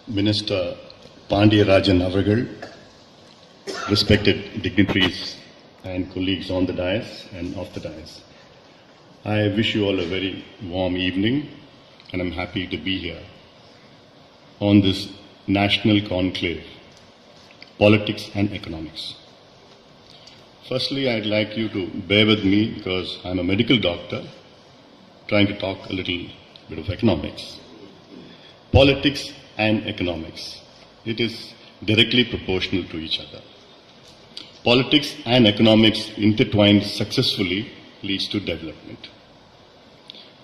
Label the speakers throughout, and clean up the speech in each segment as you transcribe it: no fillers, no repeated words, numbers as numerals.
Speaker 1: Minister Pandiyarajan Avagal, respected dignitaries and colleagues on the dais and off the dais. I wish you all a very warm evening, and I'm happy to be here on this National Conclave, Politics and Economics. Firstly, I'd like you to bear with me because I'm a medical doctor trying to talk a little bit of economics. Politics and economics. It is directly proportional to each other. Politics and economics intertwined successfully leads to development.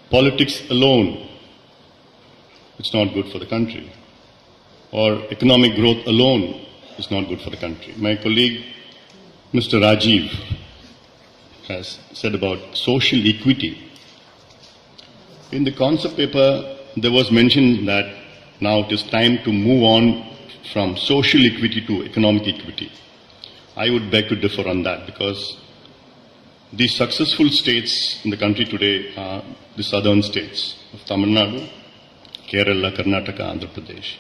Speaker 1: Politics alone, it's not good for the country. Or economic growth alone is not good for the country. My colleague, Mr. Rajiv, has said about social equity. In the concept paper, there was mentioned that now it is time to move on from social equity to economic equity. I would beg to differ on that because the successful states in the country today are the southern states of Tamil Nadu, Kerala, Karnataka, Andhra Pradesh.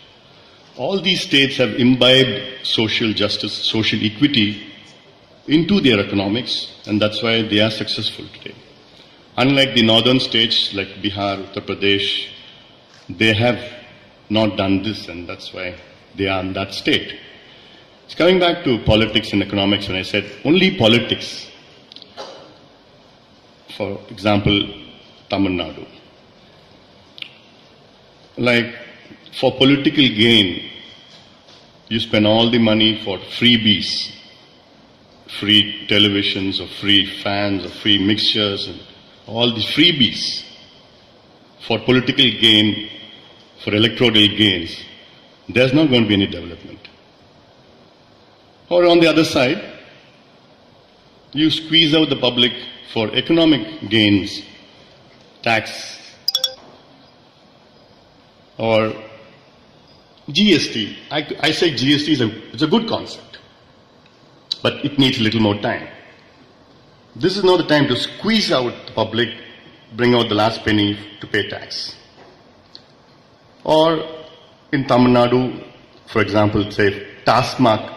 Speaker 1: All these states have imbibed social justice, social equity into their economics, and that's why they are successful today. Unlike the northern states like Bihar, Uttar Pradesh, they have not done this, and that's why they are in that state. It's coming back to politics and economics. When I said only politics, for example, Tamil Nadu. Like for political gain, you spend all the money for freebies, free televisions or free fans or free mixtures and all the freebies for political gain, for electoral gains. There's not going to be any development. Or on the other side, you squeeze out the public for economic gains, tax, or GST. I say GST is a good concept, but it needs a little more time. This is not the time to squeeze out the public, bring out the last penny to pay tax. Or in Tamil Nadu, for example, say Tasmak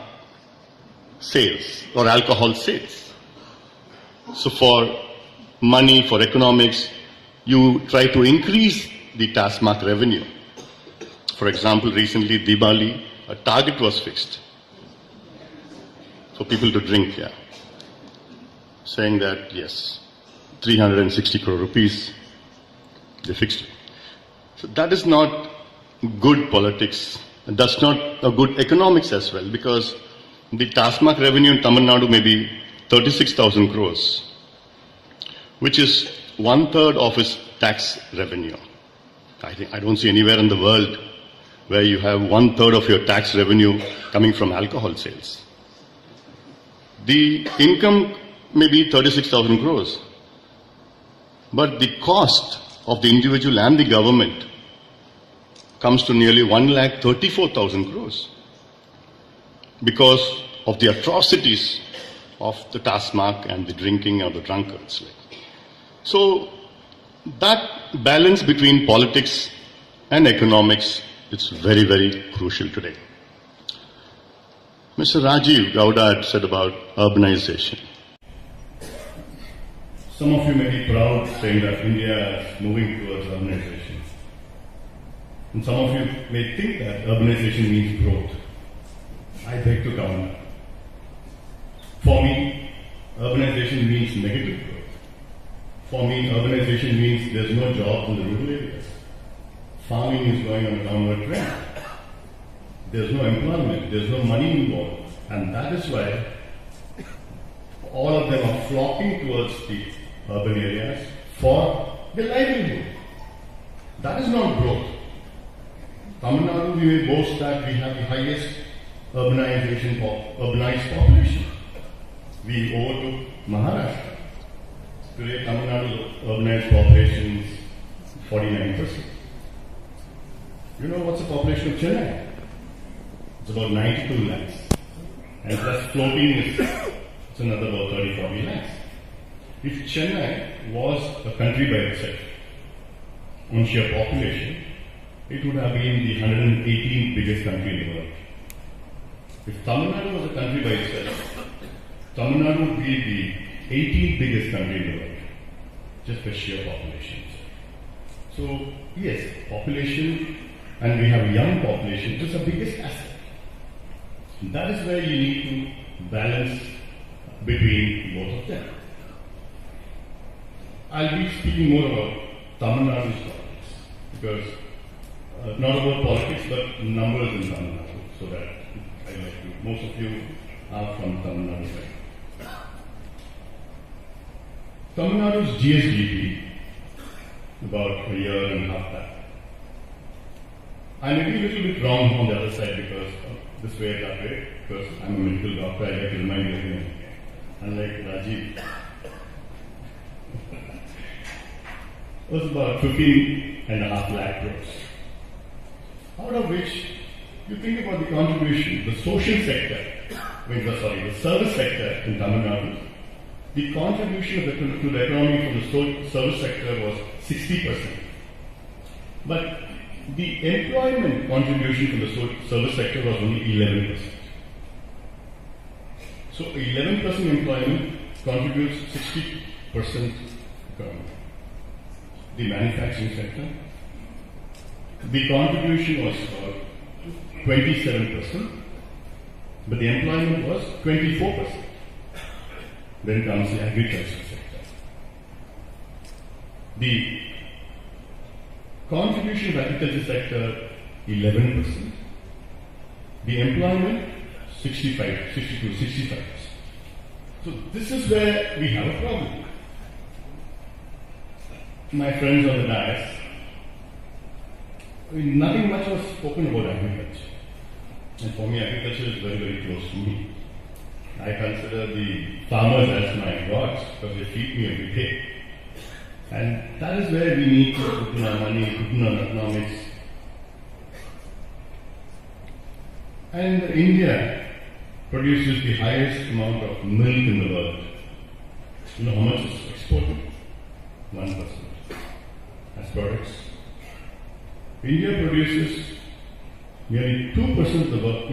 Speaker 1: sales or alcohol sales. So for money, for economics, you try to increase the Tasmak revenue. For example, recently Diwali, a target was fixed for people to drink here, saying that yes, 360 crore rupees, they fixed it. So that is not good politics. That's not a good economics as well, because the Tasmak revenue in Tamil Nadu may be 36,000 crores, which is 1/3 of its tax revenue. I don't see anywhere in the world where you have 1/3 of your tax revenue coming from alcohol sales. The income may be 36,000 crores, but the cost of the individual and the government comes to nearly 1,34,000 crores because of the atrocities of the Tasmak and the drinking of the drunkards. So that balance between politics and economics is very, very crucial today. Mr. Rajiv Gowda had said about urbanization. Some of you may be proud saying that India is moving towards urbanization. And some of you may think that urbanization means growth. I beg to counter. For me, urbanization means negative growth. For me, urbanization means there's no jobs in the rural areas. Farming is going on a downward trend. There's no employment, there's no money involved. And that is why all of them are flocking towards the urban areas for their livelihood. That is not growth. Tamil Nadu, we may boast that we have the highest urbanized population. We overtook Maharashtra. Today, Tamil Nadu urbanized population is 49%. You know what's the population of Chennai? It's about 92 lakhs. And plus floating it's another about 30-40 lakhs. If Chennai was a country by itself, on sheer population, it would have been the 118th biggest country in the world. If Tamil Nadu was a country by itself, Tamil Nadu would be the 18th biggest country in the world, just by sheer population. So, yes, population, and we have a young population, it is the biggest asset. That is where you need to balance between both of them. I'll be speaking more about Tamil Nadu's politics, because not about politics, but numbers in Tamil Nadu, so that I like to. Most of you are from Tamil Nadu, right? Tamil Nadu's GSDP, about a year and a half back. I may be a little bit wrong on the other side because this way, that way, because I'm a medical doctor, I like to remind you again. Unlike Rajiv, it was about 15.5 lakh crores. Out of which, you think about the contribution, the social sector, the service sector in Tamil Nadu, the contribution to the economy from the service sector was 60%. But the employment contribution from the service sector was only 11%. So 11% employment contributes 60% economy. The manufacturing sector, the contribution was about 27%, but the employment was 24%. Then comes the agriculture sector. The contribution of agriculture sector 11%. The employment 65%. So this is where we have a problem. My friends on the dais, nothing much was spoken about agriculture. And for me, agriculture is very, very close to me. I consider the farmers as my gods because they feed me every day. And that is where we need to put in our money, put in our economics. And India produces the highest amount of milk in the world. You know how much is exported? 1% as products. India produces nearly 2% of the world.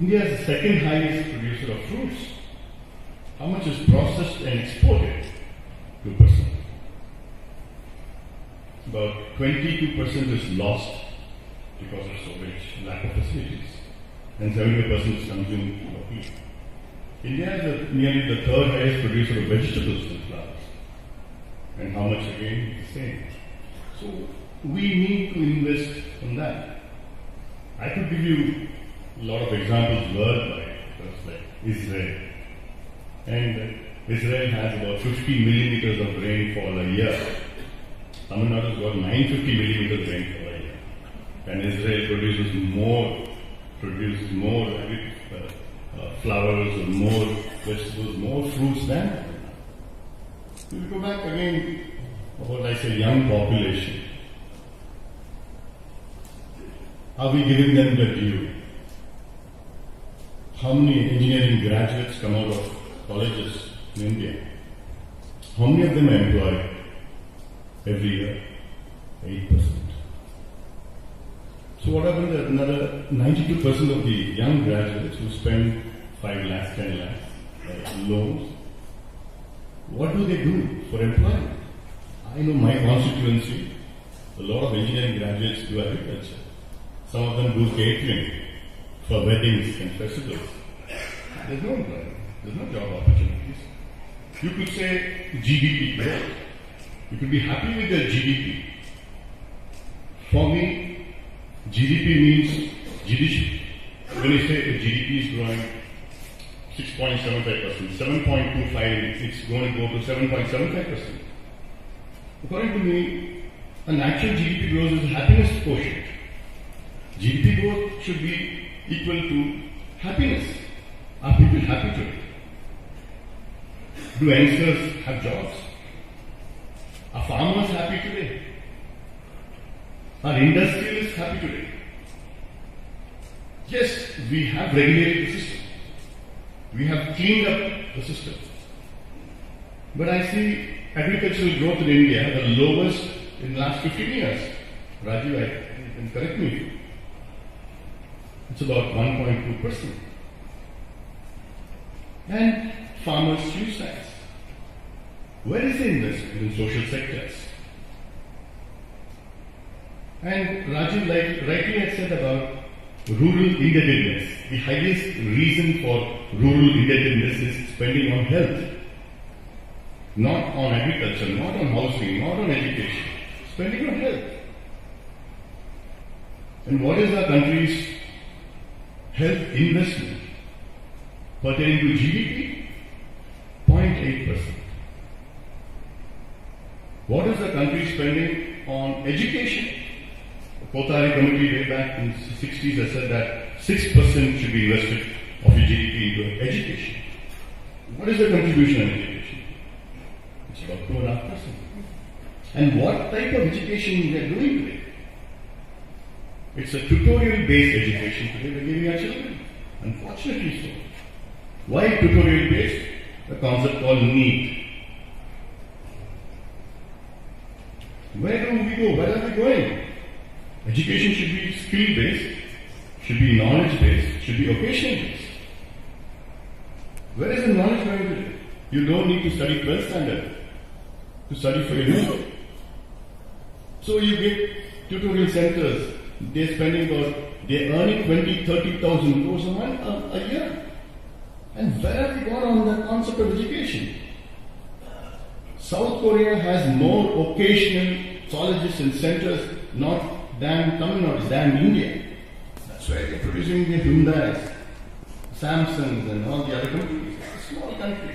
Speaker 1: India is the second highest producer of fruits. How much is processed and exported? 2%. About 22% is lost because of shortage, lack of facilities, and 70% is consumed locally. India is nearly the third highest producer of vegetables and flowers. And how much again? The same. So we need to invest in that. I could give you a lot of examples worldwide, like Israel. And Israel has about 50 millimeters of rainfall a year. Tamil Nadu has got 950 millimeters rainfall a year. And Israel produces more flowers, and more vegetables, more fruits than Tamil Nadu. If we go back again about, I say, young population, are we giving them the due? How many engineering graduates come out of colleges in India? How many of them are employed every year? 8%. So what happens is another 92% of the young graduates who spend 5 lakhs, 10 lakhs loans, what do they do for employment? I know my constituency, a lot of engineering graduates do agriculture. Some of them do catering for weddings and festivals. There's no employment. There's no job opportunities. You could say GDP growth. You could be happy with your GDP. For me, GDP means GDP. When you say GDP is growing 6.75%, 7.25, it's going to go to 7.75%. According to me, an actual GDP growth is a happiness quotient. GDP growth should be equal to happiness. Are people happy today? Do youngsters have jobs? Are farmers happy today? Are industrialists happy today? Yes, we have regulated the system. We have cleaned up the system. But I see agricultural growth in India the lowest in the last 15 years. Raju, you can correct me. It's about 1.2%. And farmers choose science. Where is the investment in social sectors? And Raju rightly had said about rural indebtedness. The highest reason for rural indebtedness is spending on health. Not on agriculture, not on housing, not on education. Spending on health. And what is our country's health investment pertaining to GDP? 0.8%. What is the country spending on education? The Kothari committee way back in the 60s has said that 6% should be invested of your GDP into education. What is the contribution on education? It's about 2.5%. And what type of education we are doing today? It's a tutorial-based education today we're giving our children. Unfortunately so. Why tutorial-based? A concept called NEET. Where do we go? Where are we going? Education should be skill-based, should be knowledge-based, should be occasional-based. Where is the knowledge going to? You don't need to study 12th standard to study for your job. So you get tutorial centers, they're earning 20,000-30,000 crores a year. And where have we gone on the concept of education? South Korea has more occasional colleges and centers, not than Tamil Nadu, than India. That's why they're producing the Hyundais, Samsungs and all the other companies. It's a small country.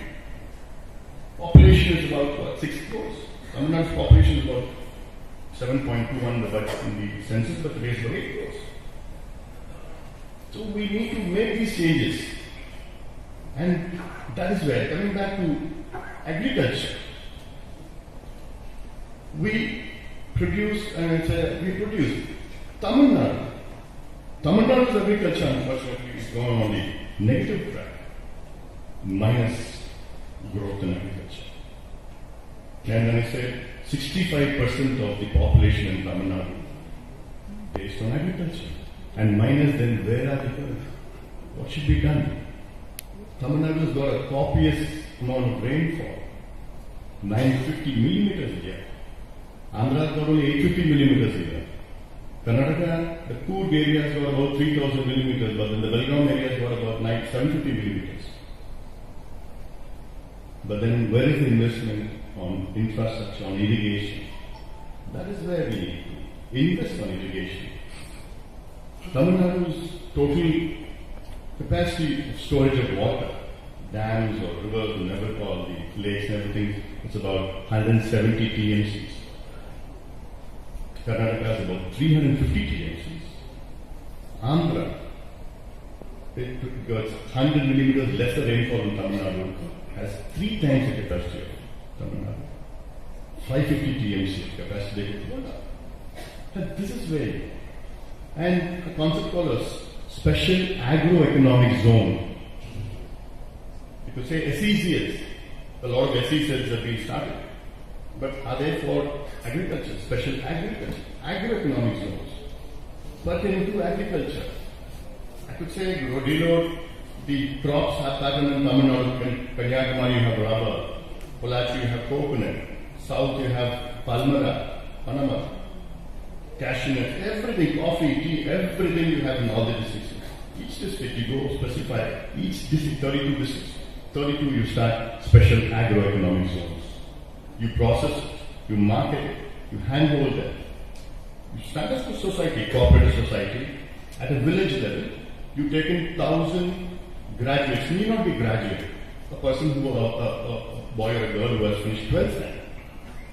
Speaker 1: Population is about 6 crores. Tamil Nadu's population is about 7.21 in the census, but the base is about 8 crores. So we need to make these changes. And that is where, coming back to agriculture, we produce Tamil Nadu. Tamil Nadu's agriculture, unfortunately, is going on the negative track, minus growth in agriculture. And then I said 65% of the population in Tamil Nadu based on agriculture. And minus, then where are they going? What should be done? Tamil Nadu has got a copious amount of rainfall, 950 millimeters a year. Andhra has got only 850 millimeters a year. Karnataka, the Coorg area has got about 3000 millimeters, but then the Belgaum area has got about 750 millimeters. But then where is the investment on infrastructure, on irrigation? That is where we invest on irrigation. Tamil Nadu's total capacity of storage of water, dams or rivers, we'll never call the lakes and everything, it's about 170 TMCs. Karnataka has about 350 TMCs. Andhra, it got 100 millimeters lesser rainfall in Tamil Nadu, has 3 times the capacity of Tamil Nadu. 550 TMC of capacity they could put up. But this is where, and a concept called a special agro-economic zone. You could say SEZs. A lot of SEZs have been started. But are they for agriculture, special agriculture, agro-economic zones? Pertaining to agriculture. I could say, reload the crops pattern in Tamil Nadu. Kanyakumari you have rubber, Pollachi you have coconut, south you have palmyra, Panama, cashew nuts, everything, coffee, tea, everything you have in all the districts. Each district you go specify, each district 32 districts. 32 you start special agro-economic zones. You process it, you market it, you handhold it. You start as a society, cooperative society, at a village level, you take in 1,000 graduates, need not be graduate, a person who, a boy or a girl who has finished 12th standard.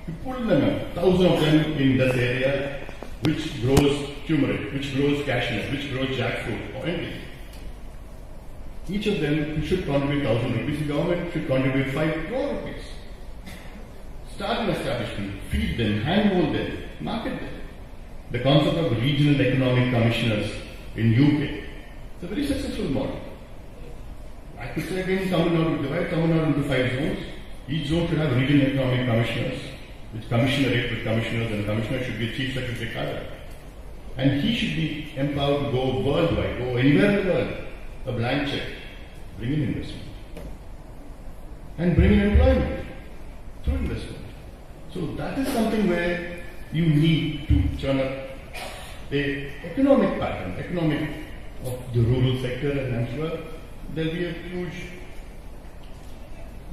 Speaker 1: You pull them up, 1,000 of them in this area, which grows turmeric, which grows cashew nut, which grows jackfruit, or anything. Each of them should contribute 1,000 rupees. The government should contribute 5 crore rupees. Start an establishment, feed them, handhold them, market them. The concept of regional economic commissioners in UK. It's a very successful model. I could say again, divide Tamil Nadu into 5 zones. Each zone should have regional economic commissioners, which commissionerate with commissioners, and the commissioner should be chief secretary cadre. And he should be empowered to go worldwide, go anywhere in the world, a blank check, bring in investment. And bring in employment through investment. So that is something where you need to turn up the economic pattern, economic of the rural sector, and I'm sure there will be a huge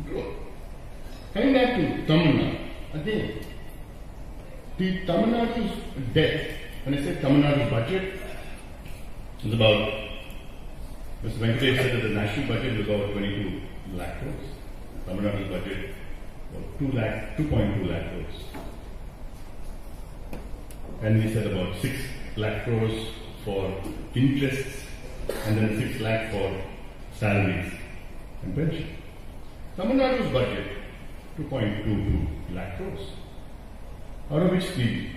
Speaker 1: growth. Coming back to Tamil Nadu, again, the Tamil Nadu's debt, when I say Tamil Nadu's budget, is about, Mr. Venkatesh said that the national budget was about 22 lakh crores. Tamil Nadu's budget was 2.2 lakh crores. And we said about 6 lakh crores for interests and then 6 lakh for salaries and pension. Tamil Nadu's budget, 2.22 lakh crores. Out of which the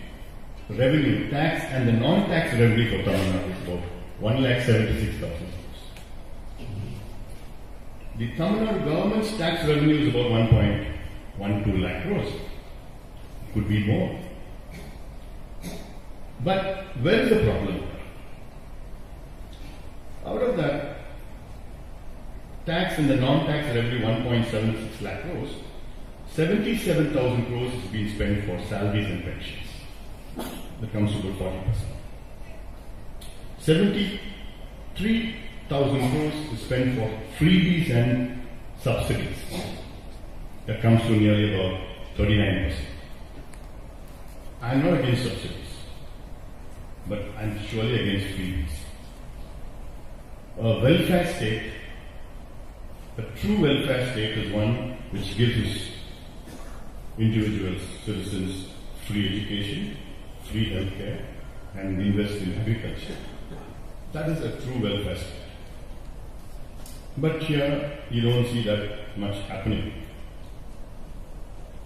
Speaker 1: revenue, tax and the non-tax revenue for Tamil Nadu is about 1,76,000 crores. The Tamil Nadu government's tax revenue is about 1.12 lakh crores. Could be more. But where is the problem? Out of that tax and the non-tax revenue 1.76 lakh crores, 77,000 crores is being spent for salaries and pensions. That comes to about 40%. 73,000 crores is spent for freebies and subsidies. That comes to nearly about 39%. I am not against subsidies, but I am surely against freebies. A welfare state, a true welfare state, is one which gives its individuals, citizens, free education, free healthcare, and invest in agriculture. That is a true welfare state. But here, you don't see that much happening.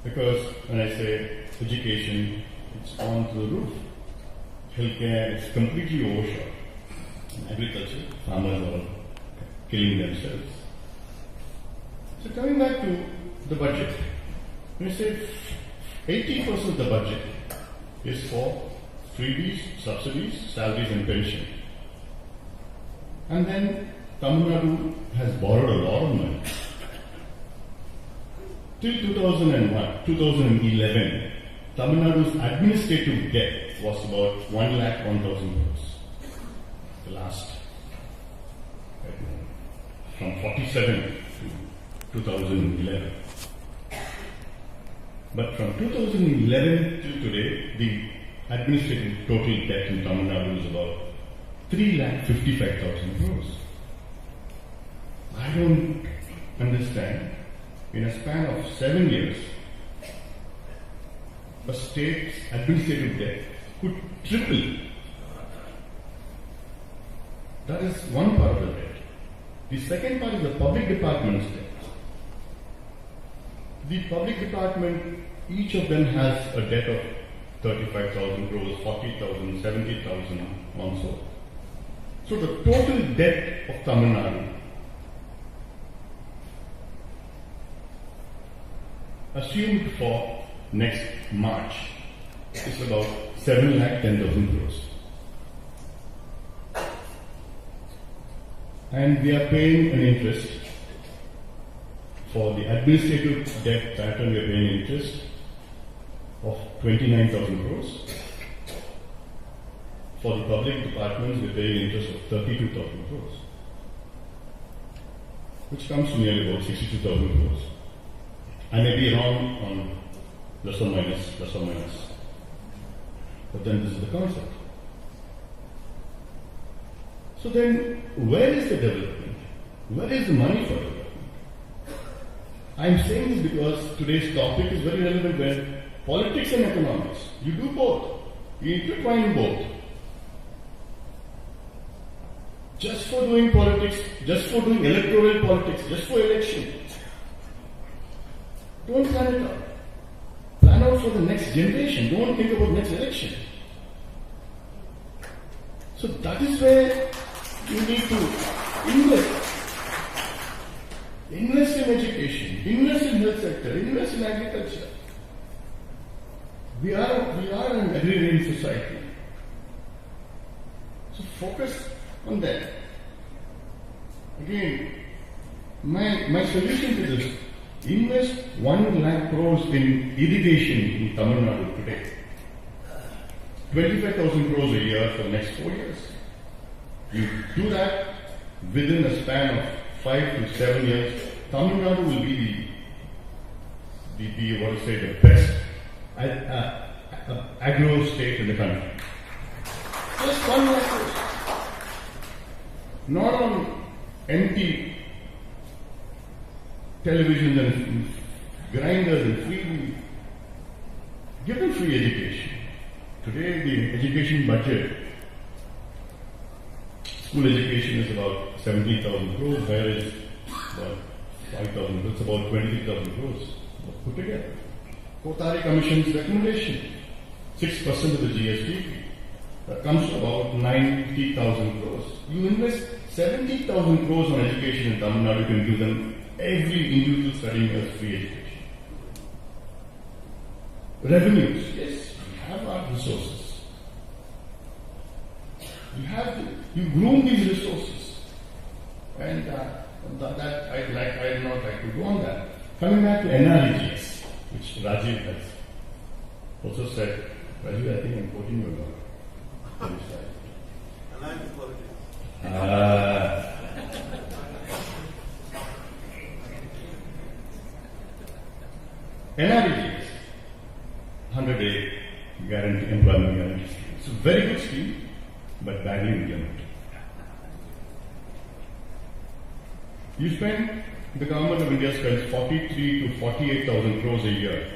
Speaker 1: Because when I say education, it's on to the roof. Healthcare is completely overshot. In agriculture, farmers are killing themselves. So coming back to the budget, when I say 80% of the budget is for freebies, subsidies, salaries and pension. And then Tamil Nadu has borrowed a lot of money. Till 2011, Tamil Nadu's administrative debt was about 1,01,000 crores. The last, from 47 to 2011. But from 2011 till today, the administrative total debt in Tamil Nadu is about 3,55,000 crores. I don't understand, in a span of 7 years, a state's administrative debt could triple. That is one part of the debt. The second part is the public department's debt. The public department, each of them has a debt of 35,000 crores, 40,000, 70,000, and so. So the total debt of Tamil Nadu, assumed for next March, is about 7,10,000 crores. And we are paying an interest for the administrative debt pattern. We are paying interest of 29,000 crores. For the public departments, we are paying interest of 32,000 crores, which comes to nearly about 62,000 crores. I may be wrong on plus or minus, but then this is the concept. So then, where is the development? Where is the money for development? I am saying this because today's topic is very relevant, where politics and economics, you do both. You intertwine both. Just for doing politics, just for doing electoral politics, just for election. Don't plan it out. Plan out for the next generation. Don't think about next election. So that is where you need to invest. Invest in education, invest in health sector, invest in agriculture. We are an agrarian society. So focus on that. Again, my solution to this, invest 1 lakh crores in irrigation in Tamil Nadu today. 25,000 crores a year for the next 4 years. You do that within a span of 5 to 7 years, Tamil Nadu will be the best agro state in the country. Just 1 lakh crores. Not on empty televisions and grinders and free. Give them free education. Today the education budget, school education is about 17,000 crores, whereas about 5,000, it's about 23,000 crores put together. Kothari Commission's recommendation, 6% of the GST, that comes to about 90,000 crores. You invest 70,000 crores on education in Tamil Nadu, you can give them every individual studying as free education. Revenues, yes, we have our resources. You groom these resources. And I'd not like to go on that. Coming back to NREGS, which Rajiv has also said. Rajiv, I think I'm quoting you a lot.
Speaker 2: Aligned politics.
Speaker 1: NREGS, 100-day guarantee, employment guarantee scheme. It's a very good scheme, but badly implemented. The government of India spends 43 to 48,000 crores a year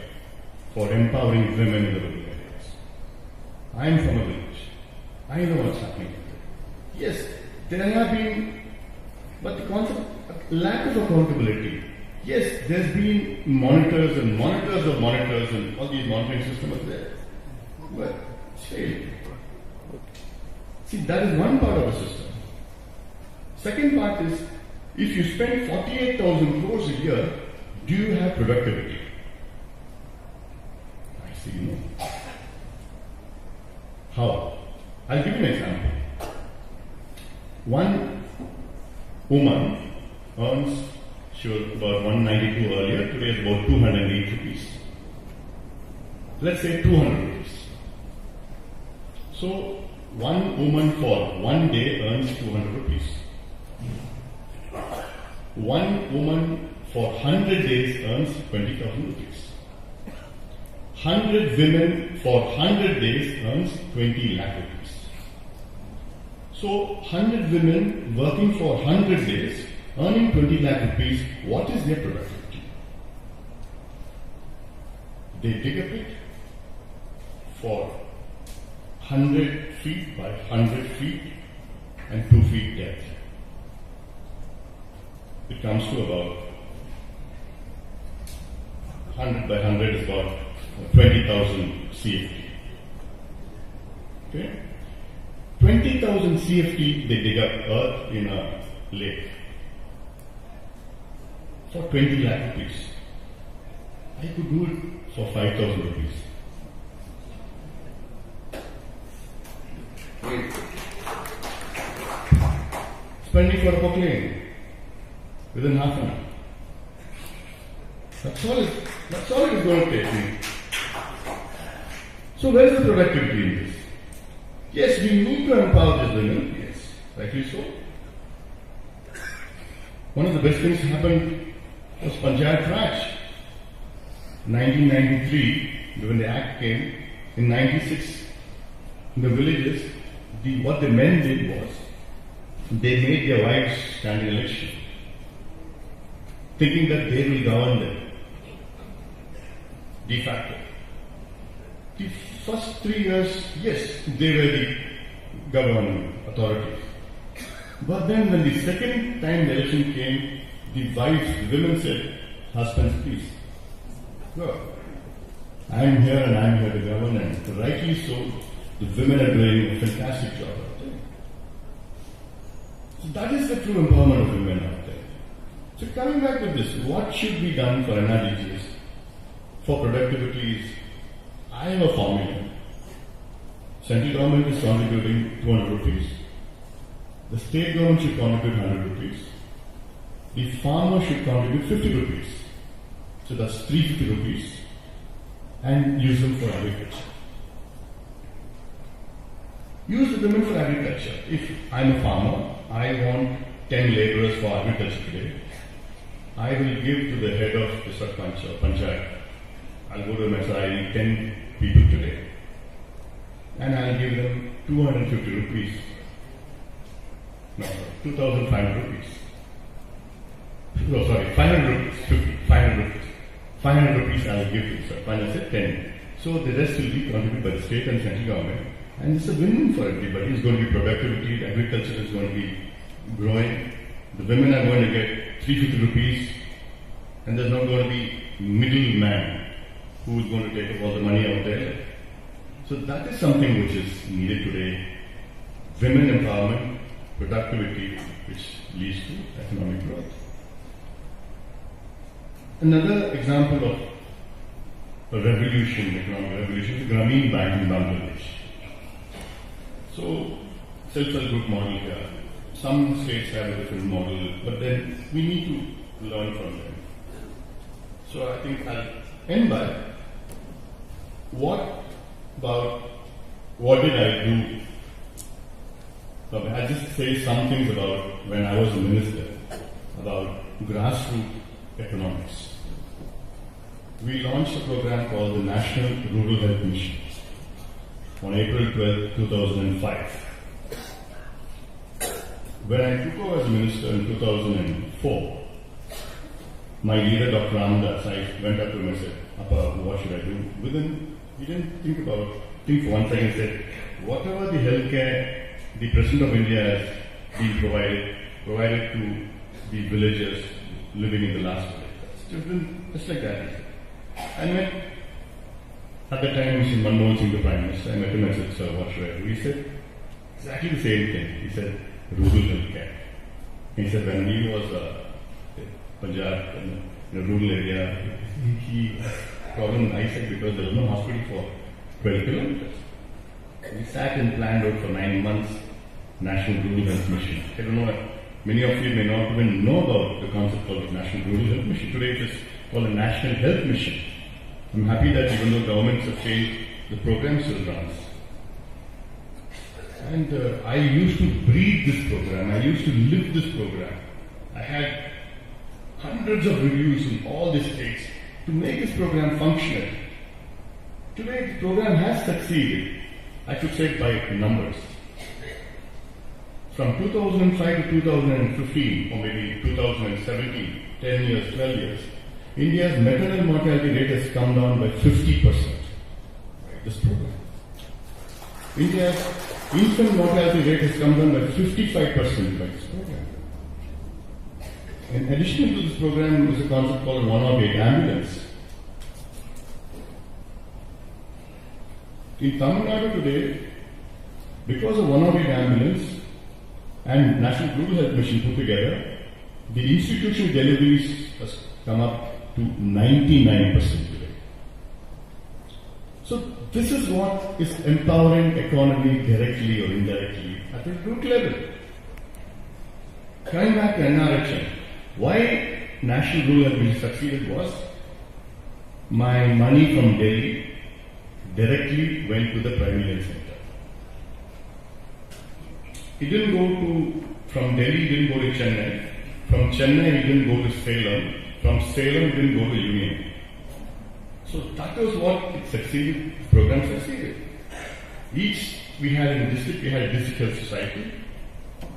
Speaker 1: for empowering women in the rural areas. I am from a village. I know what's happening. Yes, there have been, but the concept, lack of accountability. Yes, there's been monitors and monitors of monitors and all these monitoring systems are there. But it's failed. See, that is one part of the system. Second part is, if you spend 48,000 crores a year, do you have productivity? I say no. How? I'll give you an example. One woman earns, she was about 192 earlier, today is about 208 rupees. Let's say 200 rupees. So, one woman for 1 day earns 200 rupees. One woman for 100 days earns 20,000 rupees. 100 women for 100 days earns 20 lakh rupees. So 100 women working for 100 days earning 20 lakh rupees, what is their productivity? They dig a pit for 100 feet by 100 feet and 2 feet depth. It comes to about 100 by 100 is about 20,000 CFT. Okay? 20,000 CFT they dig up earth in a lake for 20 lakh rupees. I could do it for 5,000 rupees. Spending for a proclaim within half an hour. That's all it is going to take me. So where is the productivity in this? Yes, we need to empower these women. Yes, rightly so. One of the best things happened was Panchayat Raj. 1993, when the Act came, in 96, in the villages, what the men did was, they made their wives stand in election, thinking that they will govern them. De facto. The first 3 years, yes, they were the governing authorities. But then when the second time the election came, the wives, the women said, husbands, please, go. I am here and I am here to govern, and rightly so, the women are doing a fantastic job out there. So that is the true empowerment of women out there. So coming back to this, what should be done for NRDGs? For productivity is, I have a formula. Central government is contributing 200 rupees. The state government should contribute 100 rupees. The farmer should contribute 50 rupees. So that's 350 rupees and use them for agriculture. Use the women for agriculture. If I'm a farmer, I want 10 laborers for agriculture today. I will give to the head of the Sarpanch or Panchayat. I'll go to my I need 10 people today. And I'll give them 250 rupees. No, 2,500 rupees. No, sorry, 500 rupees. 500 rupees. 500 rupees I'll give to Sarpanch. I said 10. So the rest will be contributed by the state and central government. And it's a win-win for everybody. It's going to be productivity, agriculture is going to be growing. The women are going to get 350 rupees, and there's not going to be middleman who is going to take up all the money out there. So that is something which is needed today. Women empowerment, productivity, which leads to economic growth. Another example of a revolution, economic revolution, is the Grameen Bank in Bangladesh. So, self-help group model here. Some states have a different model, but then we need to learn from them. So I think I'll end by what did I do? So I'll just say some things about when I was a minister, about grassroots economics. We launched a program called the National Rural Health Mission on April 12, 2005. When I took over as minister in 2004, my leader, Dr. Ramadoss, I went up to him and said, Appa, what should I do? He didn't think for 1 second, said, whatever the healthcare the President of India has been provided to the villagers living in the last village. Just like that. I met, at the time, Mr. Manmohan Singh, the Prime Minister. I met him and said, sir, what should I do? He said, exactly the same thing. He said, rural healthcare. He said, when he was Punjab, in a rural area, he had a problem with eyesight because there was no hospital for 12 kilometers. We sat and planned out for 9 months National Rural Health Mission. I don't know, many of you may not even know about the concept called the National Rural Health Mission. Today it is called a National Health Mission. I'm happy that even though governments have changed, the program still runs. And I used to breathe this program. I used to live this program. I had hundreds of reviews in all the states to make this program functional. Today the program has succeeded. I could say it by numbers. From 2005 to 2015, or maybe 2017, 10 years, 12 years, India's maternal mortality rate has come down by 50% by this program. India's infant mortality rate has come down by 55% by this program. In addition to this program, there is a concept called 108 ambulance. In Tamil Nadu today, because of 108 ambulance and National Rural Health Mission put together, the institutional deliveries has come up to 99% today. So this is what is empowering economy directly or indirectly at the root level. Coming back to NRHM, why National Rural Health Mission succeeded was my money from Delhi directly went to the primary health center. It didn't go from Delhi, it didn't go to Chennai. From Chennai, it didn't go to Salem. From Salem, it didn't go to Union. So that was what it succeeded, the program succeeded. We had in the district, we had a district health society.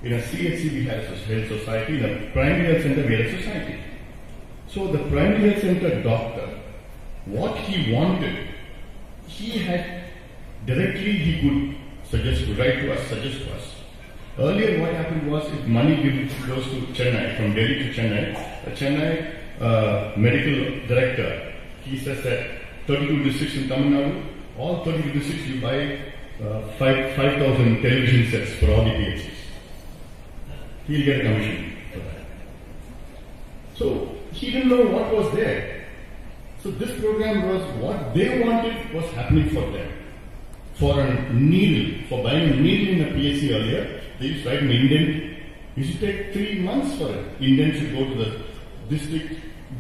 Speaker 1: In a CHC, we had a health society. In a primary health center, we had a society. So the primary health center doctor, what he wanted, he had directly, he could write to us, suggest to us. Earlier, what happened was, if money goes to Chennai, from Delhi to Chennai, a Chennai medical director, he says that 32 districts in Tamil Nadu, all 32 districts you buy 5,000 television sets for all the PHCs. He'll get a commission for that. So he didn't know what was there. So this program was what they wanted was happening for them. for a needle, for buying a needle in a PSC earlier, they used to write an indent. It used to take 3 months for it. Indent should go to the district,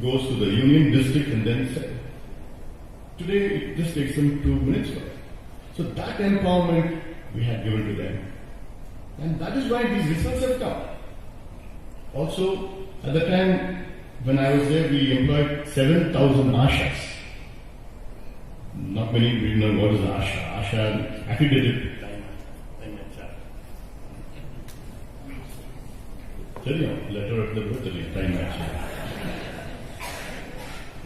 Speaker 1: goes to the union district, and then sell. Today, it just takes them 2 minutes for it. So that empowerment we had given to them. And that is why these results have come. Also, at the time when I was there, we employed 7,000 Ashas. Not many people know what is Asha. Asha accredited. Letter of the birth, time match.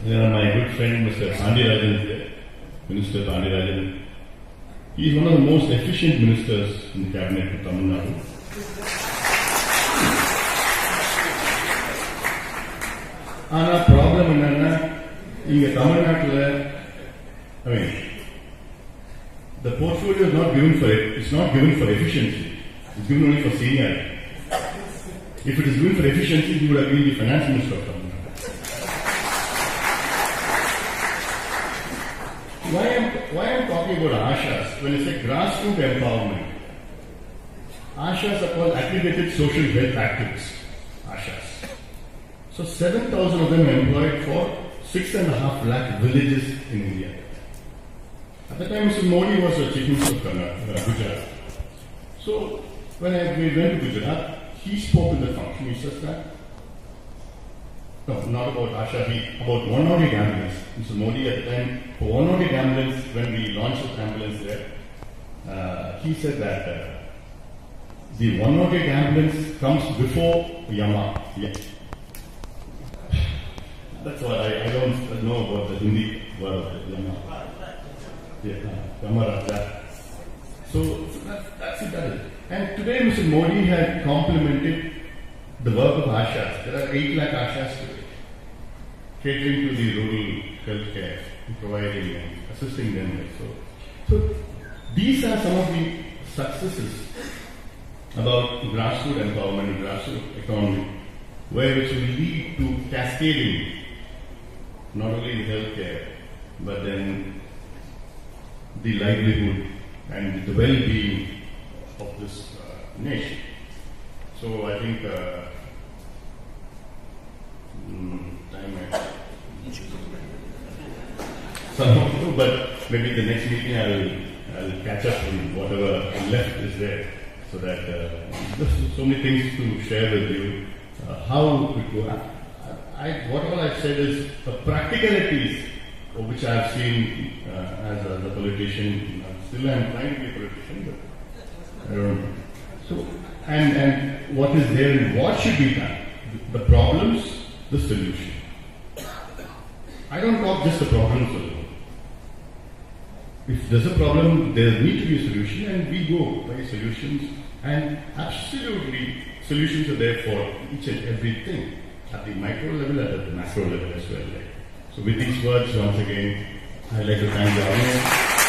Speaker 1: My good friend Mr. Pandirajan is there. Minister Pandirajan. He is one of the most efficient ministers in the cabinet of Tamil Nadu. Ana problem enna inga Tamil Nadu, the portfolio is not given for it. It's not given for efficiency. It's given only for seniority. If it is given for efficiency, he would have been the finance minister of Tamil Nadu. Why I'm talking about Ashas? When I say grassroots empowerment, Ashas are called accredited social health activists. Ashas. So 7,000 of them employed for 6.5 lakh villages in India. At the time, Mr. Modi was a chief minister of Gujarat. So when we went to Gujarat, he spoke in the function. He says that, no, not about Asha, about 108 ambulance. Mr. Modi at the time, for 108 ambulance, when we launched the ambulance there, he said that the 108 ambulance comes before Yama. Yeah. That's why I don't know about the Hindi word of Yama. Yeah, Yama. So that's it. And today Mr. Modi had complemented the work of Ashas. There are 8 lakh Ashas today, catering to the rural healthcare, providing and assisting them. So these are some of the successes about grassroots empowerment, grassroots economy, which will lead to cascading not only in healthcare, but then the livelihood and the well-being of this nation. So I think but maybe the next meeting I'll catch up on whatever left is there, so that there's so many things to share with you. How it go. What all I've said is the practicalities which I've seen as a politician. Still I'm trying to be a politician, but I don't know. So, and what is there and what should be done. The problems, the solution. I don't talk just the problems alone. If there's a problem, there needs to be a solution, and we go by solutions, and absolutely solutions are there for each and everything, at the micro level and at the macro level as well. So with these words, once again, I'd like to thank the audience.